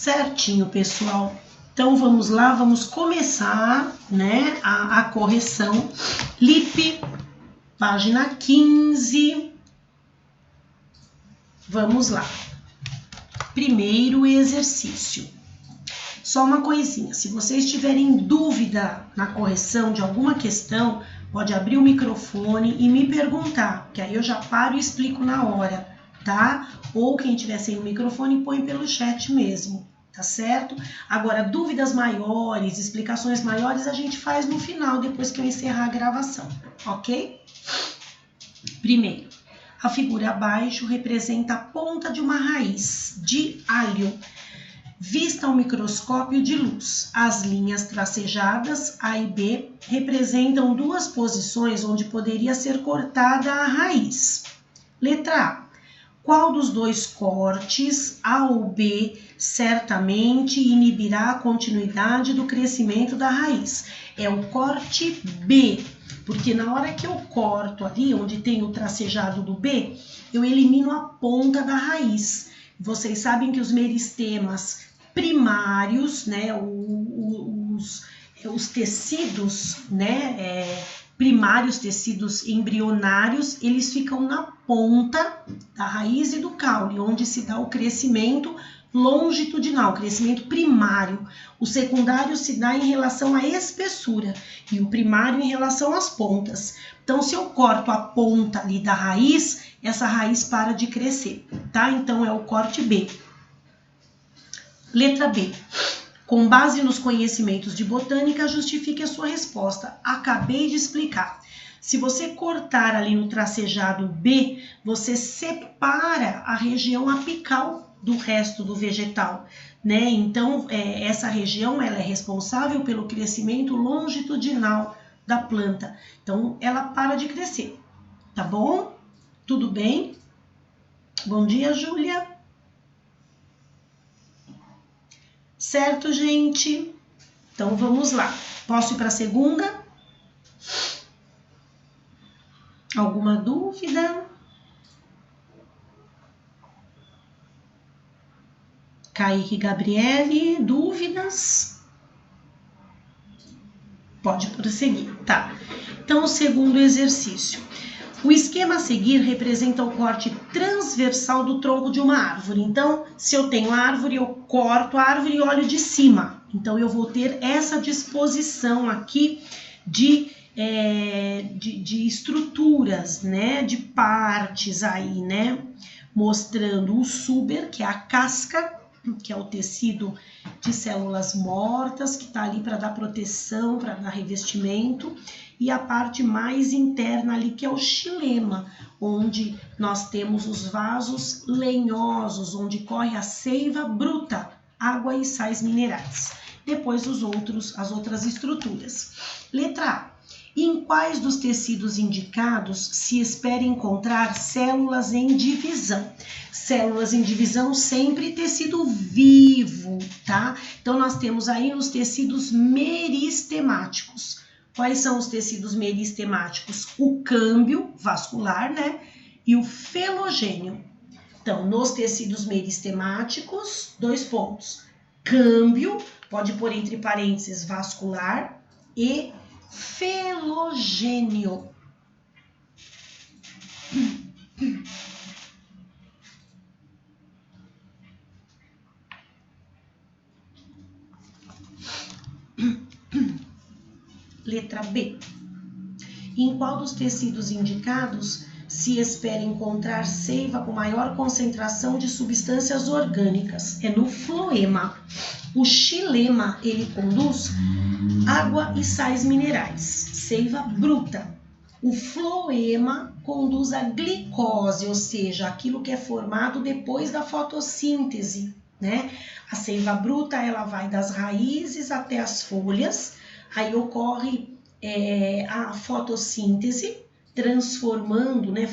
Certinho, pessoal. Então, vamos lá, vamos começar, né, a correção. LIP, página 15. Vamos lá. Primeiro exercício. Só uma coisinha, se vocês tiverem dúvida na correção de alguma questão, pode abrir o microfone e me perguntar, que aí eu já paro e explico na hora, tá? Ou quem tiver sem o microfone, põe pelo chat mesmo, tá certo? Agora, dúvidas maiores, explicações maiores, a gente faz no final, depois que eu encerrar a gravação, ok? Primeiro, a figura abaixo representa a ponta de uma raiz de alho, vista ao microscópio de luz. As linhas tracejadas A e B representam duas posições onde poderia ser cortada a raiz. Letra A. Qual dos dois cortes, A ou B, certamente inibirá a continuidade do crescimento da raiz? É o corte B, porque na hora que eu corto ali, onde tem o tracejado do B, eu elimino a ponta da raiz. Vocês sabem que os meristemas primários, né, os tecidos, né, primários, tecidos embrionários, eles ficam na ponta da raiz e do caule, onde se dá o crescimento longitudinal, crescimento primário. O secundário se dá em relação à espessura e o primário em relação às pontas. Então, se eu corto a ponta ali da raiz, essa raiz para de crescer, tá? Então, é o corte B. Letra B. Com base nos conhecimentos de botânica, justifique a sua resposta. Acabei de explicar. Se você cortar ali no tracejado B, você separa a região apical do resto do vegetal, né? Então, essa região ela é responsável pelo crescimento longitudinal da planta. Então, ela para de crescer, tá bom? Tudo bem? Bom dia, Júlia. Certo, gente? Então, vamos lá. Posso ir para a segunda? Alguma dúvida? Kaique e Gabriele, dúvidas? Pode prosseguir, tá. Então, o segundo exercício. O esquema a seguir representa o corte transversal do tronco de uma árvore. Então, se eu tenho a árvore, eu corto a árvore e olho de cima. Então, eu vou ter essa disposição aqui de estruturas, né? De partes aí, né? Mostrando o suber, que é a casca, que é o tecido de células mortas, que está ali para dar proteção, para dar revestimento, e a parte mais interna ali, que é o xilema, onde nós temos os vasos lenhosos, onde corre a seiva bruta, água e sais minerais. Depois as outras estruturas. Letra A. Em quais dos tecidos indicados se espera encontrar células em divisão? Células em divisão sempre tecido vivo, tá? Então, nós temos aí os tecidos meristemáticos. Quais são os tecidos meristemáticos? O câmbio vascular, né? E o felogênio. Então, nos tecidos meristemáticos, 2 pontos. Câmbio, pode pôr entre parênteses vascular e felogênio. Letra B. Em qual dos tecidos indicados se espera encontrar seiva com maior concentração de substâncias orgânicas? É no floema. O xilema, ele conduz água e sais minerais, seiva bruta. O floema conduz a glicose, ou seja, aquilo que é formado depois da fotossíntese, né? A seiva bruta, ela vai das raízes até as folhas, aí ocorre a fotossíntese, transformando, né,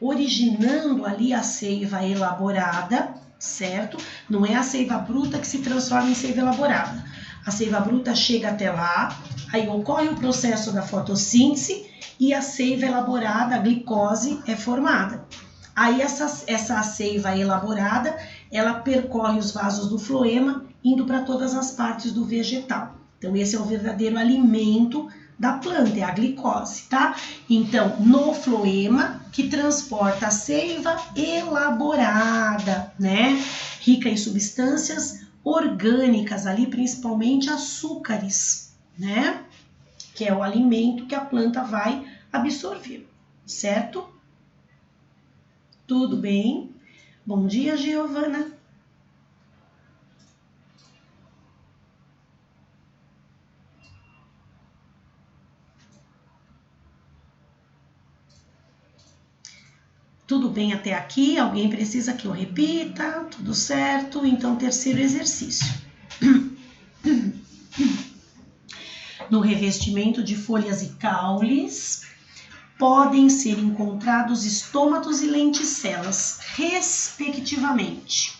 originando ali a seiva elaborada, certo? Não é a seiva bruta que se transforma em seiva elaborada. A seiva bruta chega até lá, aí ocorre o processo da fotossíntese e a seiva elaborada, a glicose, é formada. Aí essa seiva elaborada, ela percorre os vasos do floema, indo para todas as partes do vegetal. Então, esse é o verdadeiro alimento da planta, é a glicose, tá? Então, no floema, que transporta a seiva elaborada, né? Rica em substâncias orgânicas, ali principalmente açúcares, né? Que é o alimento que a planta vai absorver, certo? Tudo bem? Bom dia, Giovana. Tudo bem até aqui? Alguém precisa que eu repita? Tudo certo? Então, terceiro exercício. No revestimento de folhas e caules, podem ser encontrados estômatos e lenticelas, respectivamente.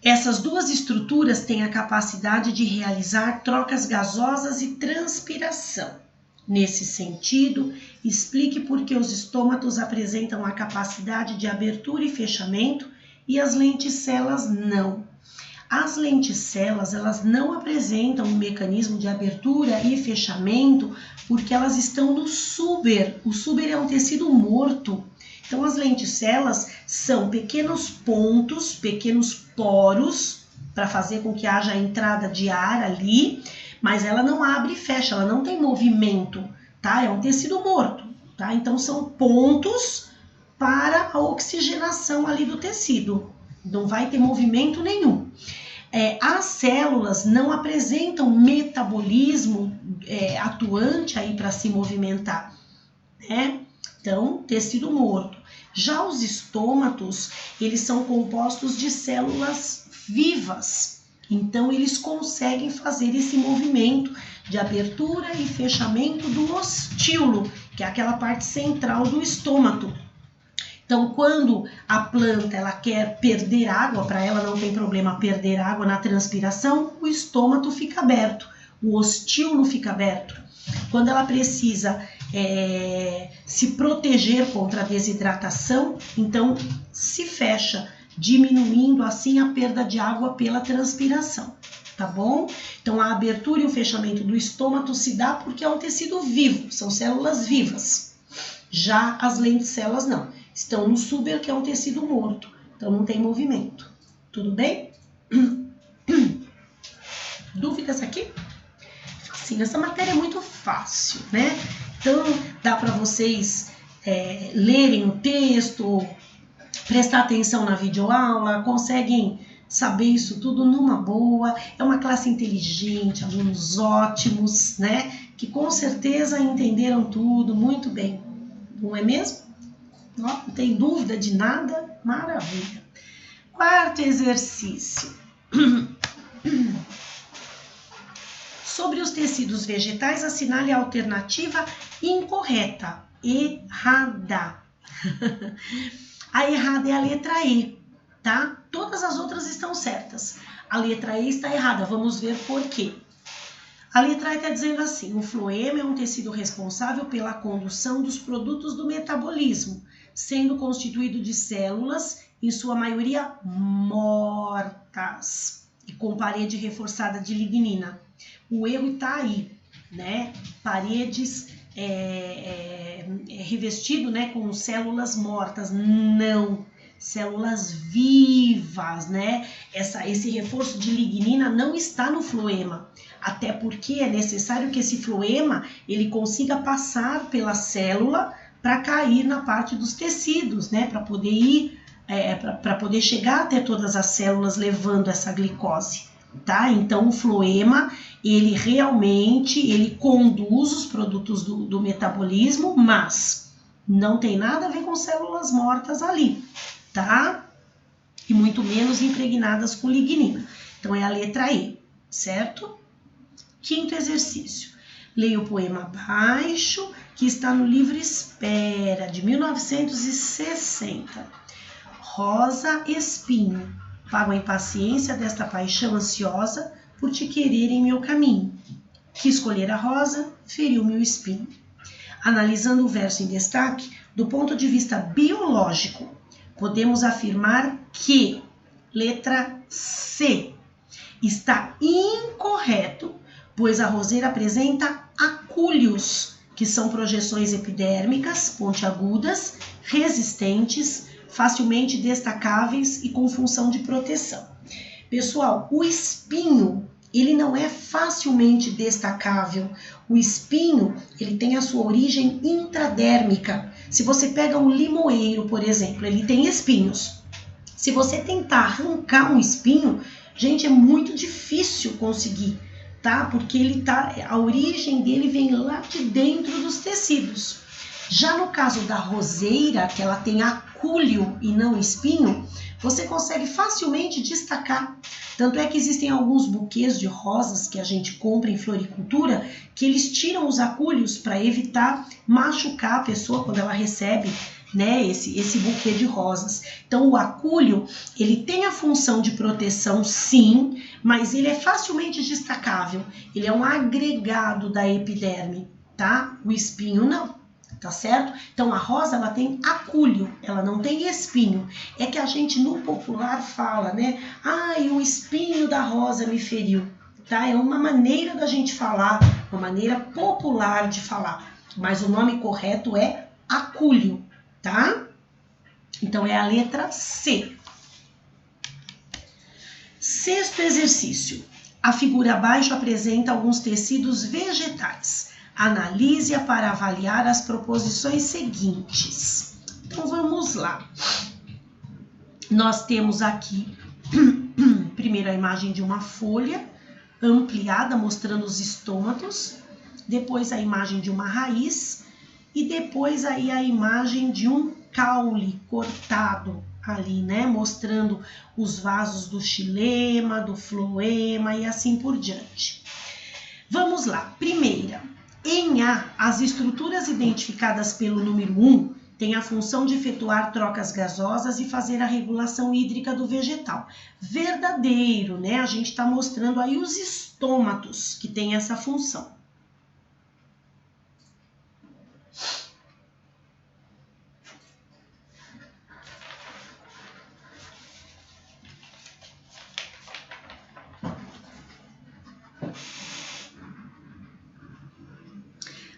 Essas duas estruturas têm a capacidade de realizar trocas gasosas e transpiração. Nesse sentido, explique por que os estômatos apresentam a capacidade de abertura e fechamento e as lenticelas não. As lenticelas, elas não apresentam um mecanismo de abertura e fechamento porque elas estão no súber. O súber é um tecido morto. Então, as lenticelas são pequenos pontos, pequenos poros para fazer com que haja a entrada de ar ali, mas ela não abre e fecha, ela não tem movimento, tá? É um tecido morto, tá? Então, são pontos para a oxigenação ali do tecido. Não vai ter movimento nenhum. As células não apresentam metabolismo atuante aí para se movimentar, né? Então, tecido morto. Já os estômatos, eles são compostos de células vivas. Então, eles conseguem fazer esse movimento de abertura e fechamento do ostíolo, que é aquela parte central do estômato. Então, quando a planta ela quer perder água, para ela não tem problema perder água na transpiração, o estômato fica aberto, o ostíolo fica aberto. Quando ela precisa se proteger contra a desidratação, então se fecha, diminuindo assim a perda de água pela transpiração, tá bom? Então, a abertura e o fechamento do estômato se dá porque é um tecido vivo, são células vivas. Já as lenticelas não. Estão no súber, que é um tecido morto, então não tem movimento. Tudo bem? Dúvidas aqui? Sim, essa matéria é muito fácil, né? Então, dá para vocês lerem o texto, prestar atenção na videoaula, conseguem saber isso tudo numa boa. É uma classe inteligente, alunos ótimos, né? Que com certeza entenderam tudo muito bem, não é mesmo? Não tem dúvida de nada? Maravilha. Quarto exercício. Sobre os tecidos vegetais, assinale a alternativa incorreta. Errada. A errada é a letra E, tá? Todas as outras estão certas. A letra E está errada. Vamos ver por quê. A letra E está dizendo assim: o floema é um tecido responsável pela condução dos produtos do metabolismo, sendo constituído de células, em sua maioria mortas, e com parede reforçada de lignina. O erro está aí, né? Paredes revestido, né, com células mortas. Não, células vivas, né? Esse reforço de lignina não está no floema. Até porque é necessário que esse floema ele consiga passar pela célula para cair na parte dos tecidos, né? Para poder ir, para poder chegar até todas as células levando essa glicose, tá? Então o floema ele realmente conduz os produtos do metabolismo, mas não tem nada a ver com células mortas ali, tá? E muito menos impregnadas com lignina. Então é a letra E, certo? Quinto exercício. Leia o poema abaixo, que está no livro Espera, de 1960. Rosa Espinho, pago a impaciência desta paixão ansiosa por te querer em meu caminho. Que escolher a rosa, feriu meu espinho. Analisando o verso em destaque, Do ponto de vista biológico, podemos afirmar que, letra C, está incorreto, pois a roseira apresenta acúlios, que são projeções epidérmicas pontiagudas, resistentes, facilmente destacáveis e com função de proteção. Pessoal, o espinho, ele não é facilmente destacável. O espinho, ele tem a sua origem intradérmica. Se você pega um limoeiro, por exemplo, ele tem espinhos. Se você tentar arrancar um espinho, gente, é muito difícil conseguir, tá? Porque a origem dele vem lá de dentro dos tecidos. Já no caso da roseira, que ela tem acúlio e não espinho, você consegue facilmente destacar. Tanto é que existem alguns buquês de rosas que a gente compra em floricultura, que eles tiram os acúlios para evitar machucar a pessoa quando ela recebe, né, esse buquê de rosas. Então o acúlio, ele tem a função de proteção sim, mas ele é facilmente destacável. Ele é um agregado da epiderme, tá? O espinho não. Tá certo? Então a rosa, ela tem acúlio, ela não tem espinho. É que a gente no popular fala, né? Ai, o espinho da rosa me feriu, tá? É uma maneira da gente falar, uma maneira popular de falar, mas o nome correto é acúlio, tá? Então é a letra C. Sexto exercício. A figura abaixo apresenta alguns tecidos vegetais. Analise-a para avaliar as proposições seguintes. Então, vamos lá. Nós temos aqui, primeiro, a imagem de uma folha ampliada, mostrando os estômatos. Depois, a imagem de uma raiz. E depois, aí, a imagem de um caule cortado ali, né? Mostrando os vasos do xilema, do floema e assim por diante. Vamos lá. Primeira. Em A, as estruturas identificadas pelo número 1 têm a função de efetuar trocas gasosas e fazer a regulação hídrica do vegetal. Verdadeiro, né? A gente está mostrando aí os estômatos que têm essa função.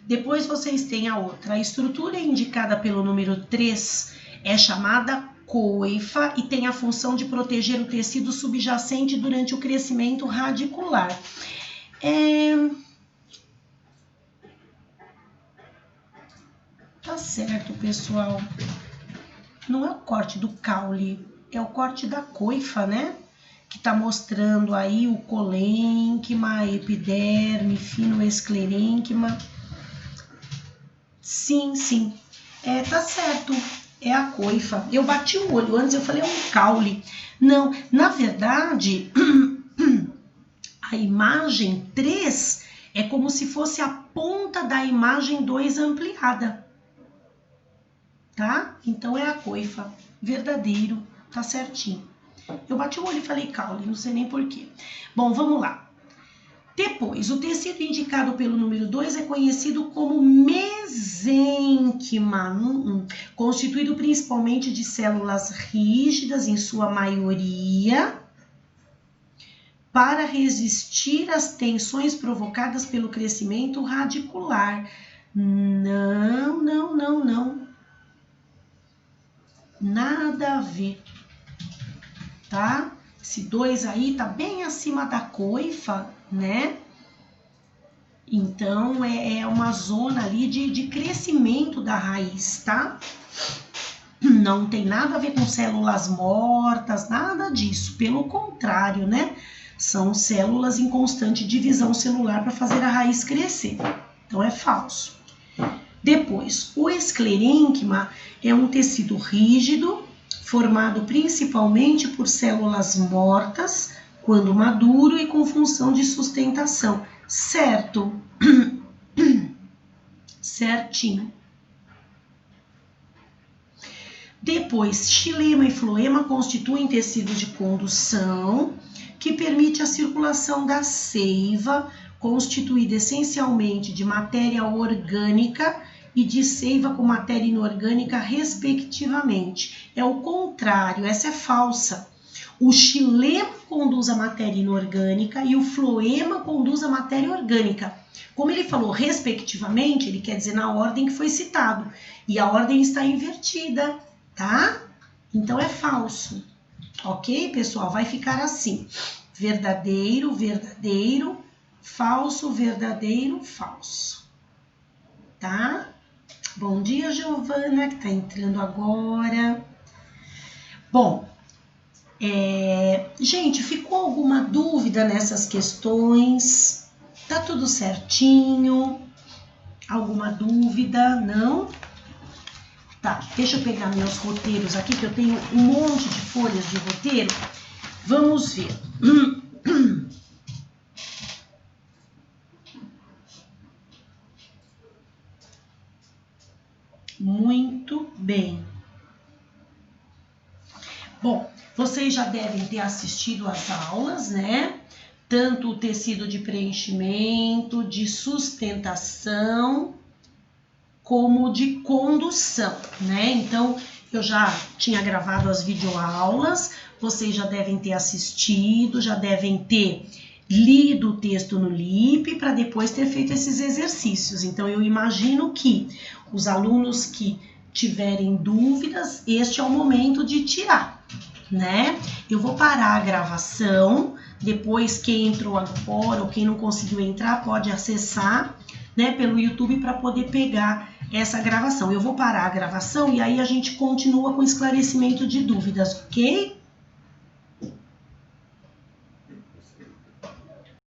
Depois vocês têm a outra. A estrutura indicada pelo número 3 é chamada coifa e tem a função de proteger o tecido subjacente durante o crescimento radicular. Tá certo, pessoal. Não é o corte do caule, é o corte da coifa, né? Que tá mostrando aí o colênquima, a epiderme, finoesclerênquima. Sim, tá certo, é a coifa. Eu bati o olho antes, eu falei, é um caule. Não, na verdade, a imagem 3 é como se fosse a ponta da imagem 2 ampliada, tá? Então é a coifa, verdadeiro, tá certinho. Eu bati o olho e falei caule, não sei nem porquê. Bom, vamos lá. Depois, o tecido indicado pelo número 2 é conhecido como mesênquima, constituído principalmente de células rígidas, em sua maioria, para resistir às tensões provocadas pelo crescimento radicular. Não. Nada a ver, tá? Esse 2 aí tá bem acima da coifa, né? Então, é uma zona ali de crescimento da raiz, tá? Não tem nada a ver com células mortas, nada disso. Pelo contrário, né? São células em constante divisão celular para fazer a raiz crescer. Então, é falso. Depois, o esclerênquima é um tecido rígido, formado principalmente por células mortas, quando maduro e com função de sustentação. Certo? Certinho. Depois, xilema e floema constituem tecido de condução que permite a circulação da seiva, constituída essencialmente de matéria orgânica e de seiva com matéria inorgânica, respectivamente. É o contrário, essa é falsa. O xilema conduz a matéria inorgânica e o floema conduz a matéria orgânica. Como ele falou respectivamente, ele quer dizer na ordem que foi citado. E a ordem está invertida, tá? Então é falso. Ok, pessoal? Vai ficar assim. Verdadeiro, verdadeiro, falso, verdadeiro, falso. Tá? Bom dia, Giovana, que tá entrando agora. Bom, gente, ficou alguma dúvida nessas questões? Tá tudo certinho? Alguma dúvida? Não? Tá, deixa eu pegar meus roteiros aqui, que eu tenho um monte de folhas de roteiro. Vamos ver. Muito bem. Bom, vocês já devem ter assistido às aulas, né? Tanto o tecido de preenchimento, de sustentação, como de condução, né? Então, eu já tinha gravado as videoaulas, vocês já devem ter assistido, já devem ter lido o texto no LIP para depois ter feito esses exercícios. Então, eu imagino que os alunos que tiverem dúvidas, este é o momento de tirar, né? Eu vou parar a gravação, depois quem entrou agora ou quem não conseguiu entrar pode acessar, né, pelo YouTube para poder pegar essa gravação. Eu vou parar a gravação e aí a gente continua com esclarecimento de dúvidas, ok?